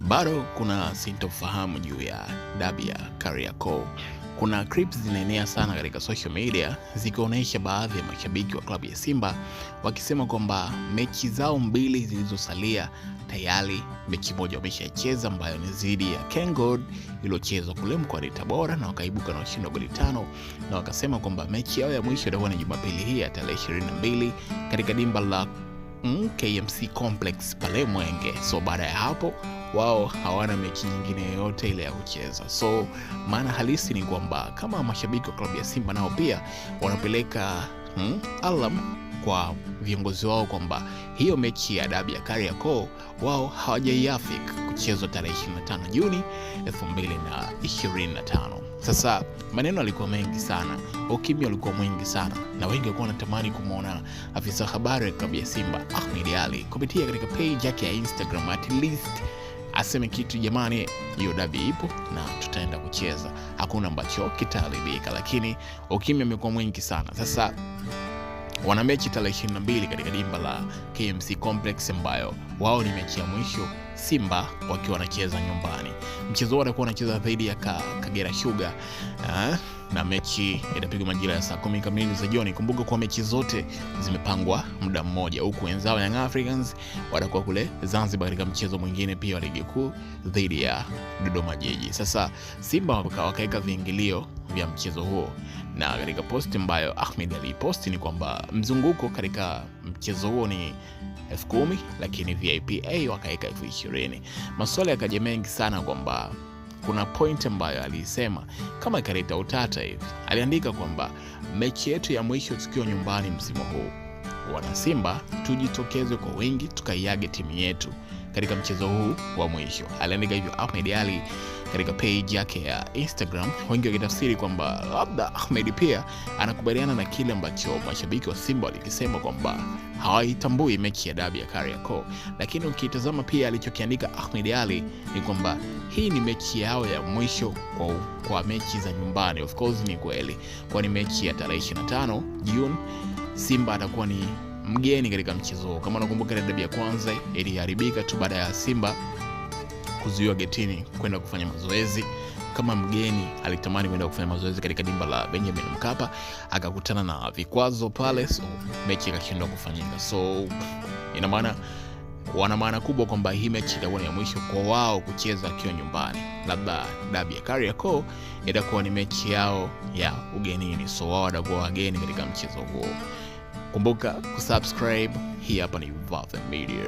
Bado kuna sintofahamu juu ya dabi ya Kariakoo. Kuna clips zinaenea sana katika social media zikionyesha baadhi ya mashabiki wa klabu ya Simba wakisema kwamba mechi zao mbili zilizosalia tayari mechi moja wameshacheza ambayo ni dhidi ya KenGold iliyochezwa kule mkoani Tabora na wakaibuka na ushindi wa goli 5, na wakasema kwamba mechi yao ya mwisho itakuwa ni Jumapili hii ya tarehe 22 katika dimba la KMC Complex pale Mwenge. So baada ya hapo wao hawana mechi nyingine yoyote ile ya kucheza. So maana halisi ni kwamba kama mashabiki wa klabu ya Simba nao pia wanapeleka alarm kwa viongozi wao kwamba hiyo mechi ya dabi ya Kariakoo wao hawajaiafiki kuchezwa tarehe 25 Juni 2025. Sasa maneno yalikuwa mengi sana, ukimya ulikuwa mwingi sana, na wengi walikuwa wanatamani kumuona afisa habari wa klabu ya Simba Ahmed Ally kupitia katika page yake ya Instagram at least aseme kitu, jamani, hiyo dabi ipo na tutaenda kucheza, hakuna ambacho kitaharibika. Lakini ukimya umekuwa mwingi sana. Sasa wana mechi tarehe 22 katika dimba la KMC Complex ambayo wao ni mechi ya mwisho, Simba wakiwa wanacheza nyumbani. Mchezo wao utakuwa wanacheza dhidi ya Kagera Sugar na mechi itapigwa majira ya saa 10 kamili za jioni. Kumbuka kwa mechi zote zimepangwa muda mmoja, huku wenzao Young Africans watakuwa kule Zanzibar katika mchezo mwingine pia wa ligi kuu dhidi ya Dodoma Jiji. Sasa Simba wakaweka viingilio vya mchezo huo, na katika post ambayo Ahmed aliposti ni kwamba mzunguko katika mchezo huo ni 10,000 lakini VIP A wakaweka 20,000. Maswali yakaja mengi sana kwamba kuna point ambayo alisema kama ikaleta utata hivi. Aliandika kwamba mechi yetu ya mwisho tukiwa nyumbani msimu huu, wana Simba tujitokeze kwa wingi tukaiage timu yetu katika mchezo huu wa mwisho. Aliandika hivyo Ahmed Ally katika page yake ya Instagram, wengi wakitafsiri kwamba labda Ahmed pia anakubaliana na kile ambacho mashabiki wa Simba walikisema kwamba hawaitambui mechi ya dabi ya Kariakoo. Lakini ukitazama pia alichokiandika Ahmed Ally ni kwamba hii ni mechi yao ya mwisho kwa mechi za nyumbani. Of course ni kweli, kwa ni mechi ya tarehe 25 June. Simba atakuwa ni mgeni katika mchezo huo. Kama unakumbuka ile dabi ya kwanza iliharibika tu baada ya Simba kuzuiwa getini kwenda kufanya mazoezi. Kama mgeni alitamani kwenda kufanya mazoezi katika dimba la Benjamin Mkapa, akakutana na vikwazo pale, so mechi ikashindwa kufanyika. So ina maana wana maana kubwa kwamba hii mechi itakuwa ni ya mwisho kwa wao kucheza akiwa nyumbani. Labda dabi ya Kariakoo itakuwa ni mechi yao ya ugenini, so wao watakuwa wageni katika mchezo huo. Kumbuka kusubscribe. Hii hapa ni Vathan Media.